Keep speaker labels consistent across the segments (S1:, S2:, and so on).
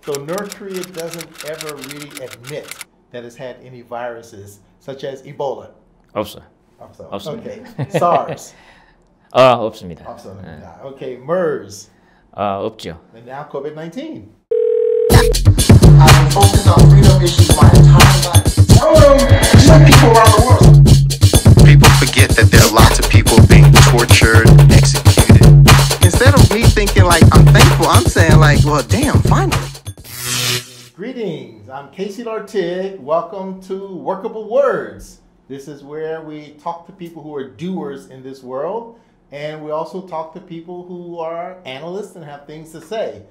S1: So North Korea doesn't ever really admit that it's had any viruses such as Ebola.
S2: 없어요.
S1: 없습니다. Okay. SARS.
S2: 없습니다.
S1: 없습니다. Okay. MERS.
S2: 없죠.
S1: And now COVID-19.
S3: I've been focused on freedom issues my entire life. Some people around the world.
S4: People forget that there are lots of people being tortured, executed. Instead of me thinking like I'm thankful, I'm saying like, well, damn, finally.
S1: Greetings. I'm Casey Lartigue. Welcome to Workable Words. This is where we talk to people who are doers in this world, and we also talk to people who are analysts and have things to say.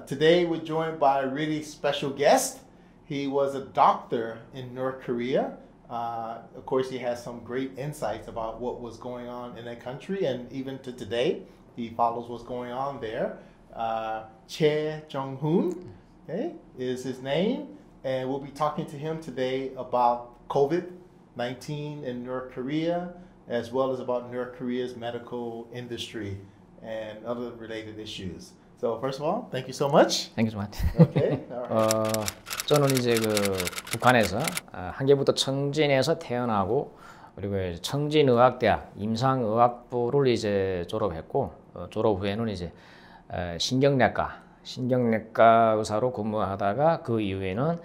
S1: Today we're joined by a really special guest. He was a doctor in North Korea. Of course, he has some great insights about what was going on in that country, and even to today, he follows what's going on there. Choi Jong-hoon, okay, is his name, and we'll be talking to him today about COVID-19 in North Korea, as well as about North Korea's medical industry and other related issues. So first of all, thank you so much.
S2: Thank you so much.
S1: Okay. All right.
S2: 저는 이제 그 북한에서 한개부터 청진에서 태어나고 그리고 이제 청진의학대학 임상의학부를 이제 졸업했고 졸업 후에는 이제 신경내과 의사로 근무하다가 그 이후에는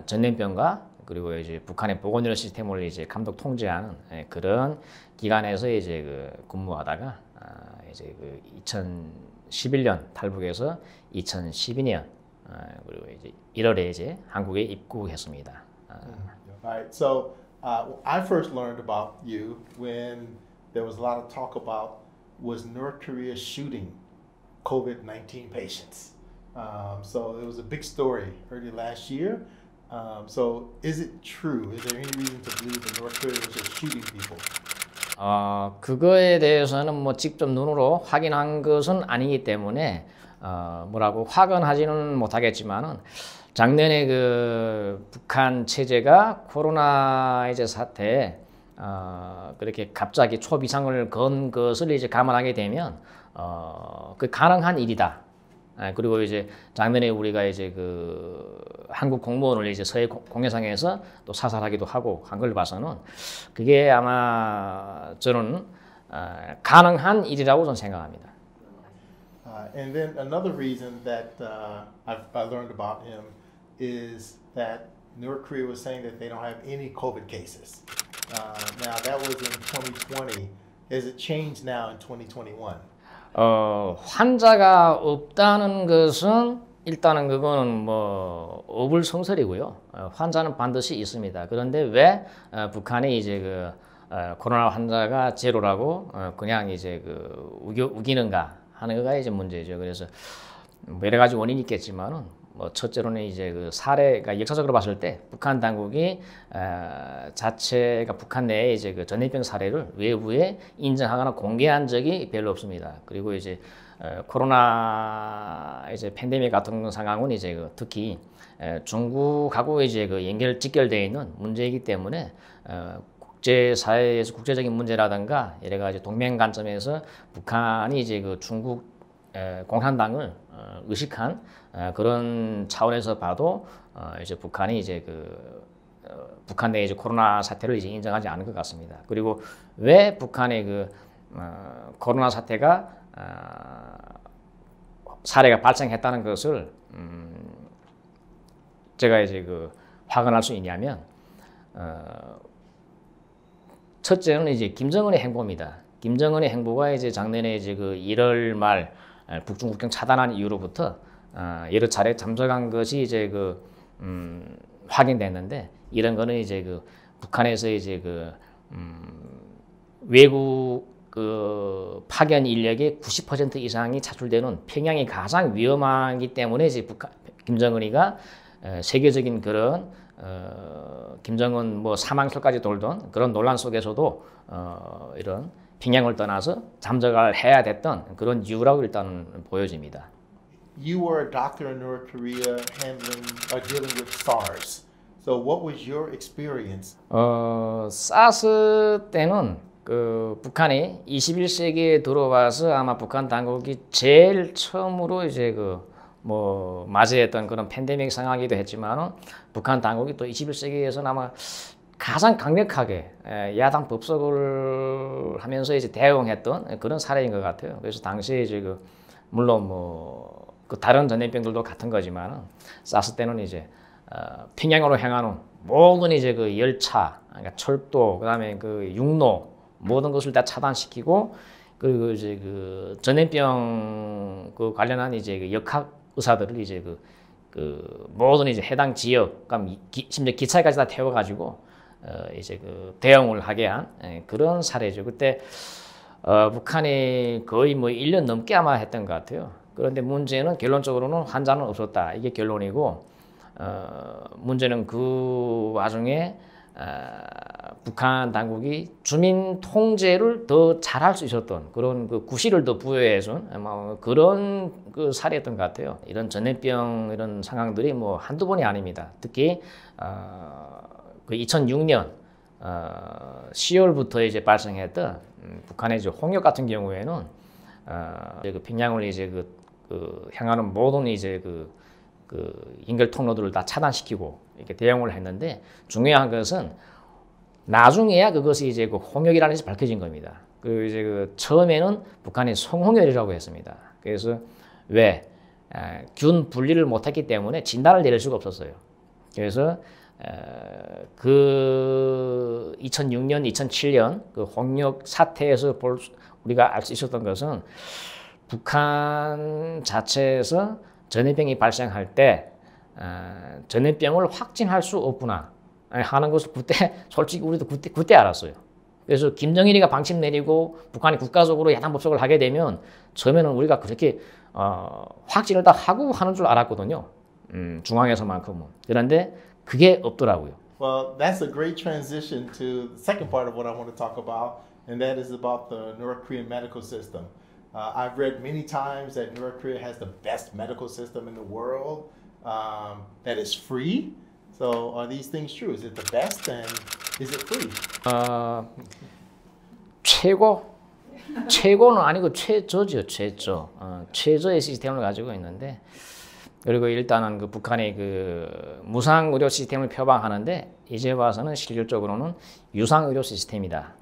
S2: 전염병과 그리고 이제 북한의 보건의료 시스템을 이제 감독 통제하는 그런 기관에서 이제 그 근무하다가 이제 그 2011년 탈북해서 2012년 그리고 이제 1월에 이제 한국에 입국했습니다.
S1: Right. So I first learned about you when there was a lot of talk about was North Korea shooting COVID-19 patients. So it was a big story early last year. So is it true? Is there any reason to believe that North Korea was just shooting people?
S2: 그거에 대해서는 뭐 직접 눈으로 확인한 것은 아니기 때문에 뭐라고 확언하지는 못하겠지만은 작년에 그 북한 체제가 코로나 이제 사태에 그렇게 갑자기 초비상을 건 것을 이제 감안하게 되면 그 가능한 일이다. 그리고 이제 작년에 우리가 이제 그 한국 공무원을 이제 서해 공해상에서 또 사살하기도 하고 한 걸 봐서는 그게 아마 저는 가능한 일이라고 저는 생각합니다.
S1: And then another reason that I learned about him is that North Korea was saying that they don't have any COVID cases. Now that was in 2020. Has it changed now in 2021?
S2: 환자가 없다는 것은 일단은 그거는 뭐 어불성설이고요. 환자는 반드시 있습니다. 그런데 왜 북한이 이제 그 코로나 환자가 제로라고 그냥 이제 그 우기는가 하는 거가 이제 문제죠. 그래서 여러 가지 원인이 있겠지만은 뭐 첫째로는 이제 그 사례가 역사적으로 봤을 때 북한 당국이 자체가 북한 내에 이제 그 전염병 사례를 외부에 인정하거나 공개한 적이 별로 없습니다. 그리고 이제 코로나 이제 팬데믹 같은 상황은 이제 그 특히 중국하고 이제 그 직결되어 있는 문제이기 때문에 국제사회에서 국제적인 문제라든가 여러 가지 동맹 관점에서 북한이 이제 그 중국 공산당을 의식한 그런 차원에서 봐도 이제 북한이 이제 그 북한 내 이제 코로나 사태를 이제 인정하지 않은 것 같습니다. 그리고 왜 북한의 그 코로나 사태가 사례가 발생했다는 것을 제가 이제 그 확언할 수 있냐면 첫째는 이제 김정은의 행보입니다. 김정은의 행보가 이제 작년에 이제 그 1월 말 북중 국경 차단한 이후로부터 여러 차례 잠적한 것이 이제 그 확인됐는데 이런 거는 이제 그 북한에서 이제 그 외국 그 파견 인력의 90% 이상이 차출되는 평양이 가장 위험하기 때문에 이제 김정은이가 세계적인 그런 김정은 뭐 사망설까지 돌던 그런 논란 속에서도 이런 평양을 떠나서 잠적을 해야 됐던 그런 이유라고 일단 보여집니다.
S1: You were a doctor in North Korea dealing with SARS. So what was your experience?
S2: 사스 때는 그 북한이 21세기에 들어와서 아마 북한 당국이 제일 처음으로 이제 그 뭐 맞이했던 그런 팬데믹 상황이기도 했지만은 북한 당국이 또 21세기에서는 아마 가장 강력하게 야당 법석을 하면서 이제 대응했던 그런 사례인 것 같아요. 그래서 당시에 이제 그 물론 뭐 그 다른 전염병들도 같은 거지만은 사스 때는 이제 평양으로 향하는 모든 이제 그 열차, 그러니까 철도, 그다음에 그 육로 모든 것을 다 차단시키고 그리고 이제 그 전염병 그 관련한 이제 그 역학 의사들을 이제 그 모든 이제 해당 지역, 심지어 기차까지 다 태워가지고 이제 그 대응을 하게 한 그런 사례죠. 그때 북한이 거의 뭐 1년 넘게 아마 했던 것 같아요. 그런데 문제는 결론적으로는 환자는 없었다. 이게 결론이고 문제는 그 와중에 북한 당국이 주민 통제를 더 잘할 수 있었던 그런 그 구실을 더 부여해준 그런 그 사례였던 것 같아요. 이런 전염병 이런 상황들이 뭐 한두 번이 아닙니다. 특히 그 2006년 10월부터 이제 발생했던 북한의 이제 홍역 같은 경우에는 그 평양을 이제 그 향하는 모든 이제 그 인결 통로들을 다 차단시키고 이렇게 대응을 했는데 중요한 것은 나중에야 그것이 이제 그 홍역이라는 것이 밝혀진 겁니다. 그 이제 그 처음에는 북한이 성홍열이라고 했습니다. 그래서 왜 균 분리를 못했기 때문에 진단을 내릴 수가 없었어요. 그래서 그 2006년, 2007년 그 홍역 사태에서 우리가 알 수 있었던 것은 북한 자체에서 전염병이 발생할 때 전염병을 확진할 수 없구나 하는 것을 그때 솔직히 우리도 그때 알았어요. 그래서 김정일이가 방침 내리고 북한이 국가적으로 야당 법석을 하게 되면 처음에는 우리가 그렇게 확진을 다 하고 하는 줄 알았거든요. 중앙에서만큼은. 그런데 그게 없더라고요.
S1: Well, that's a great transition to the second part of what I want to talk about, and that is about the North Korean medical system. I've read many times that North Korea has the best medical system in the world, that is free. So are these things true? Is it the best and is it free?
S2: 최고는 아니고 최저죠, 최저. 최저의 시스템을 가지고 있는데 그리고 일단은 그 북한이 그 무상 의료 시스템을 표방하는데 이제 봐서는 실질적으로는 유상 의료 시스템이다.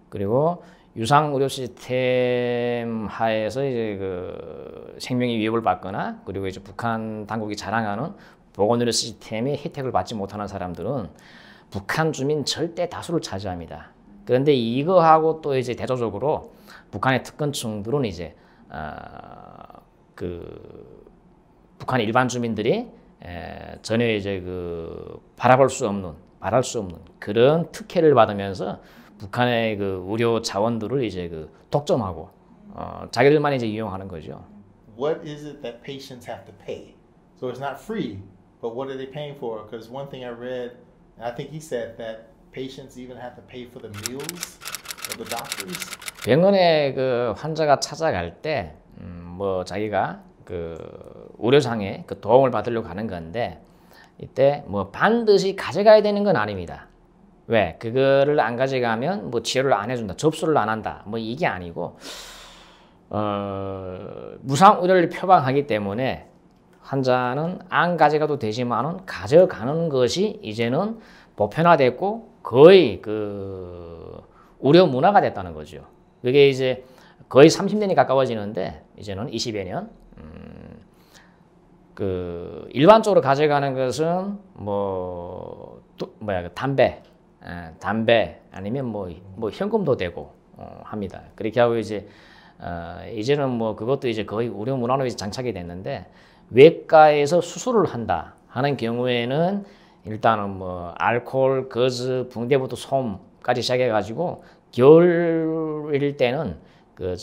S2: 그리고 유상 의료 시스템 하에서 이제 그 생명의 위협을 받거나 그리고 이제 북한 당국이 자랑하는 보건 의료 시스템의 혜택을 받지 못하는 사람들은 북한 주민 절대 다수를 차지합니다. 그런데 이거하고 또 이제 대조적으로 북한의 특권층들은 이제 그 북한 일반 주민들이 전혀 이제 그 바랄 수 없는 그런 특혜를 받으면서 북한의 그 의료 자원들을 이제 그 독점하고 자기들만 이제 이용하는 거죠.
S1: What is it that patients have to pay? So it's not free, but what are they paying for? Because one thing I read, and I think he said that patients even have to pay for the meals of the doctors.
S2: 병원에 그 환자가 찾아갈 때 뭐 자기가 그 의료상에 그 도움을 받으려고 하는 건데 이때 뭐 반드시 가져가야 되는 건 아닙니다. 왜? 그거를 안 가져가면 뭐 치료를 안 해준다, 접수를 안 한다, 뭐 이게 아니고 무상 의료를 표방하기 때문에 환자는 안 가져가도 되지만은 가져가는 것이 이제는 보편화됐고 거의 그 의료 문화가 됐다는 거죠. 그게 이제 거의 30년이 가까워지는데 이제는 20여 년. 그 일반적으로 가져가는 것은 담배 아니면 뭐 현금도 되고 합니다. 그렇게 하고 이제 이제는 뭐 그것도 이제 거의 의료 문화로 이제 장착이 됐는데 외과에서 수술을 한다 하는 경우에는 일단은 뭐 알코올, 거즈, 붕대부터 솜까지 시작해 가지고 겨울일 때는 그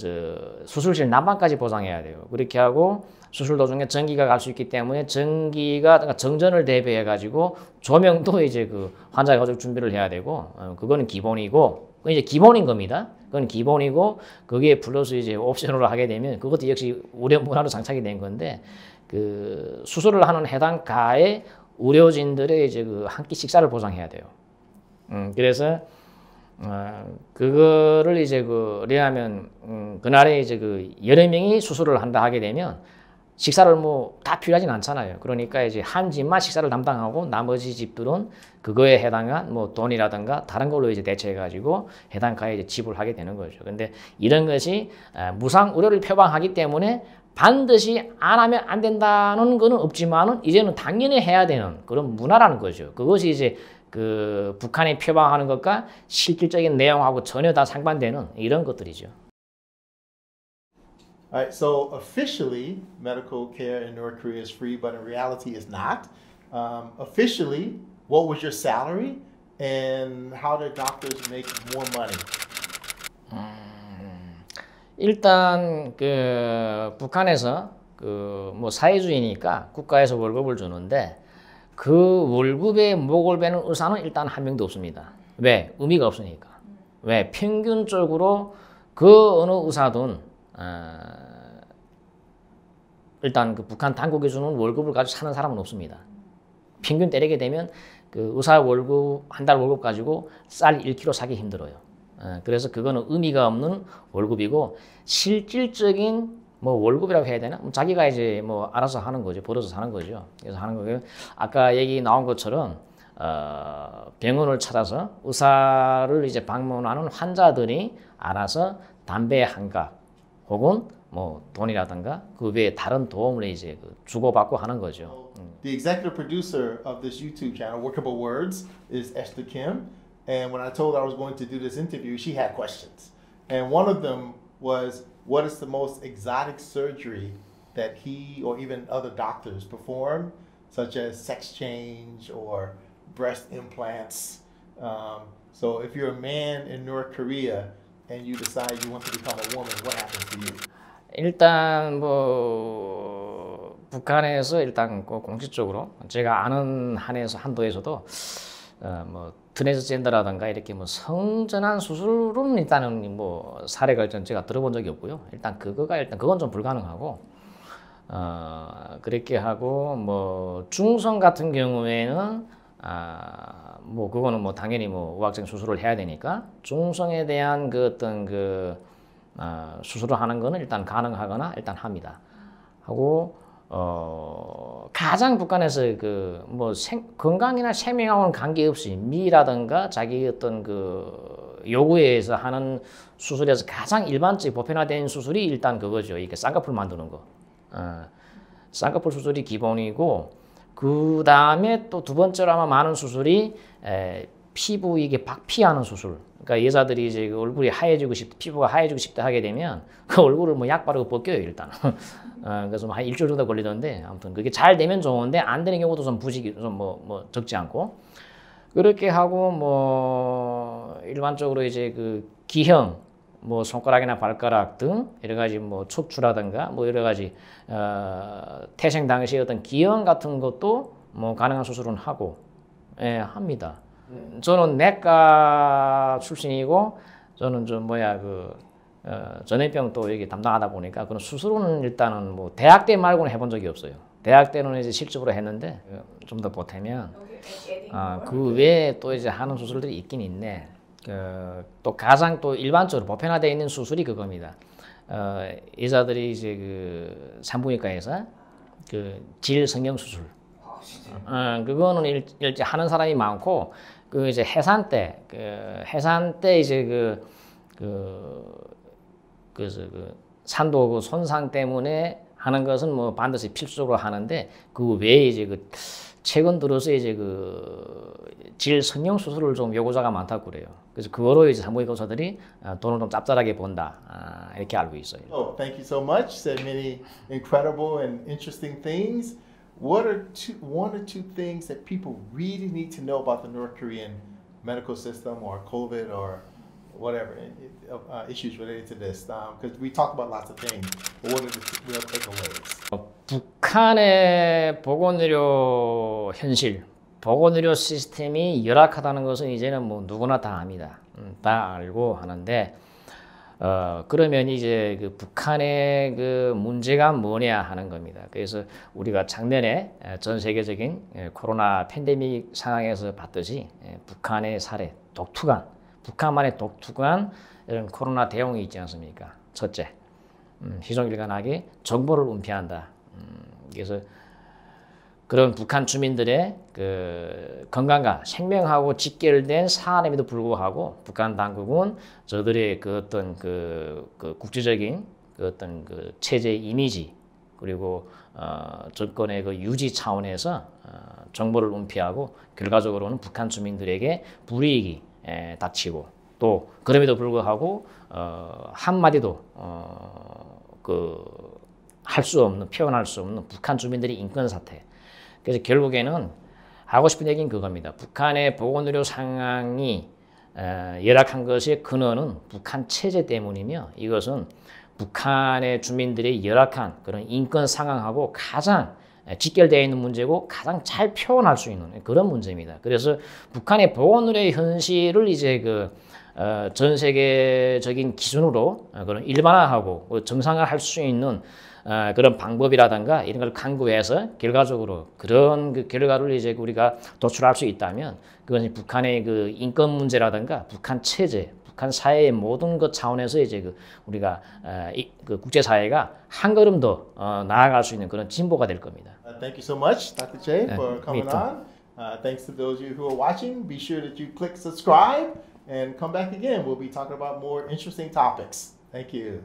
S2: 수술실 난방까지 보장해야 돼요. 그렇게 하고 수술 도중에 전기가 갈 수 있기 때문에 전기가 정전을 대비해 가지고 조명도 이제 그 환자가 가지고 준비를 해야 되고 그거는 기본이고 그건 이제 기본인 겁니다. 그건 기본이고 거기에 플러스 이제 옵션으로 하게 되면 그것도 역시 의료 문화로 장착이 된 건데 그 수술을 하는 해당 가의 의료진들의 이제 그 한 끼 식사를 보장해야 돼요. 그래서 그거를 이제 왜냐하면 그날에 이제 그 여러 명이 수술을 한다 하게 되면 식사를 뭐 다 필요하진 않잖아요. 그러니까 이제 한 집만 식사를 담당하고 나머지 집들은 그거에 해당한 뭐 돈이라든가 다른 걸로 이제 대체해가지고 해당가에 이제 지불하게 되는 거죠. 근데 이런 것이 무상 의료를 표방하기 때문에 반드시 안 하면 안 된다는 거는 없지만은 이제는 당연히 해야 되는 그런 문화라는 거죠. 그것이 이제 그 북한이 표방하는 것과 실질적인 내용하고 전혀 다 상반되는 이런 것들이죠.
S1: All right, so officially, medical care in North Korea is free, but in reality, it's not. Officially, what was your salary, and how did doctors make more money?
S2: 일단 그 북한에서 그 뭐 사회주의니까 국가에서 월급을 주는데 그 월급에 목을 베는 의사는 일단 한 명도 없습니다. 왜? 의미가 없으니까. 왜? 평균적으로 그 어느 의사든 일단 그 북한 당국이 주는 월급을 가지고 사는 사람은 없습니다. 평균 때리게 되면 그 의사 월급 한 달 월급 가지고 쌀 1kg 사기 힘들어요. 그래서 그거는 의미가 없는 월급이고 실질적인 뭐 월급이라고 해야 되나? 자기가 이제 뭐 알아서 하는 거죠. 벌어서 사는 거죠. 그래서 하는 거고요. 아까 얘기 나온 것처럼 병원을 찾아서 의사를 이제 방문하는 환자들이 알아서 담배 한 갑 혹은 뭐 돈이라든가 그 외에 다른 도움을 이제 주고받고 하는 거죠.
S1: The executive producer of this YouTube channel, Workable Words, is Esther Kim. And when I told her I was going to do this interview, she had questions. And one of them was, what is the most exotic surgery that he or even other doctors perform, such as sex change or breast implants? So if you're a man in North Korea and you decide you want to become a woman, what happens to you?
S2: 일단 뭐 북한에서 일단 공식적으로 제가 아는 한도에서도 뭐 트랜스젠더라든가 이렇게 뭐 성전환 수술은 일단은 뭐 사례가 제가 들어본 적이 없고요. 일단 그건 좀 불가능하고 그렇게 하고 뭐 중성 같은 경우에는 뭐 그거는 뭐 당연히 뭐 의학적인 수술을 해야 되니까 중성에 대한 그 어떤 그 수술을 하는 거는 일단 가능하거나 일단 합니다. 하고 가장 북한에서 그 뭐 건강이나 생명하고는 관계없이 미라든가 자기 어떤 그 요구에 의해서 하는 수술에서 가장 일반적인 보편화된 수술이 일단 그거죠. 이게 쌍꺼풀 만드는 거. 쌍꺼풀 수술이 기본이고 그 다음에 또 두 번째로 아마 많은 수술이 피부 이게 박피하는 수술. 그러니까 여자들이 이제 그 얼굴이 하얘지고 피부가 하얘지고 싶다 하게 되면 그 얼굴을 뭐 약 바르고 벗겨요 일단. 그래서 한 일주일 정도 걸리던데 아무튼 그게 잘 되면 좋은데 안 되는 경우도 좀 부식이 좀 뭐 적지 않고 그렇게 하고 뭐 일반적으로 이제 그 기형 뭐 손가락이나 발가락 등 여러 가지 뭐 척추라든가 뭐 여러 가지 태생 당시의 어떤 기형 같은 것도 뭐 가능한 수술은 하고 합니다. 저는 내과 출신이고 저는 좀 전염병 또 여기 담당하다 보니까 그런 수술은 일단은 뭐 대학 때 말고는 해본 적이 없어요. 대학 때는 이제 실습으로 했는데 좀 더 보태면 그 외에 또 이제 하는 수술들이 있긴 있네. 또 가장 또 일반적으로 보편화되어 있는 수술이 그겁니다. 여자들이 이제 그 산부인과에서 그 질 성형 수술. 그거는 일제 하는 사람이 많고 그 이제 해산 때 이제 그 산도 그 손상 때문에 하는 것은 뭐 반드시 필수적으로 하는데 그 외에 이제 최근 들어서 이제 질 성형 수술을 좀 요구자가 많다고 그래요. 그래서 그거로 이제 산부인과 의사들이 돈을 좀 짭짤하게 번다 이렇게 알고 있어요.
S1: Oh, thank you so much. Said many incredible and interesting things. What are one or two things that people really need to know about the North Korean medical system or COVID or whatever issues related to this? Because we talked about lots of things, but what are the real takeaways?
S2: 북한의 보건의료 현실, 보건의료 시스템이 열악하다는 것은 이제는 뭐 누구나 다 압니다. 다 알고 하는데 그러면 이제 그 북한의 그 문제가 뭐냐 하는 겁니다. 그래서 우리가 작년에 전 세계적인 코로나 팬데믹 상황에서 봤듯이 북한의 사례, 북한만의 독특한 이런 코로나 대응이 있지 않습니까? 첫째, 희종일관하게 정보를 은폐한다. 그래서 그런 북한 주민들의 그 건강과 생명하고 직결된 사안임에도 불구하고 북한 당국은 저들의 그 어떤 그 국제적인 그 어떤 그 체제 이미지 그리고 정권의 그 유지 차원에서 정보를 은폐하고 결과적으로는 북한 주민들에게 불이익이 닥치고 또 그럼에도 불구하고 한마디도 그 할 수 없는 표현할 수 없는 북한 주민들의 인권 사태. 그래서 결국에는 하고 싶은 얘기는 그겁니다. 북한의 보건의료 상황이 열악한 것의 근원은 북한 체제 때문이며 이것은 북한의 주민들의 열악한 그런 인권 상황하고 가장 직결되어 있는 문제고 가장 잘 표현할 수 있는 그런 문제입니다. 그래서 북한의 보건의료의 현실을 이제 전 세계적인 기준으로 그런 일반화하고 정상화할 수 있는 그런 방법이라든가 이런 걸 강구해서 결과적으로 그런 그 결과를 이제 우리가 도출할 수 있다면 그것이 북한의 그 인권 문제라든가 북한 체제, 북한 사회의 모든 것 차원에서 이제 우리가 그 국제 사회가 한 걸음 더 나아갈 수 있는 그런 진보가 될 겁니다.
S1: Thank you so much, Dr. Che, for coming
S2: me too.
S1: on. Thanks to those of you who are watching. Be sure that you click subscribe and come back again. We'll be talking about more interesting topics. Thank you.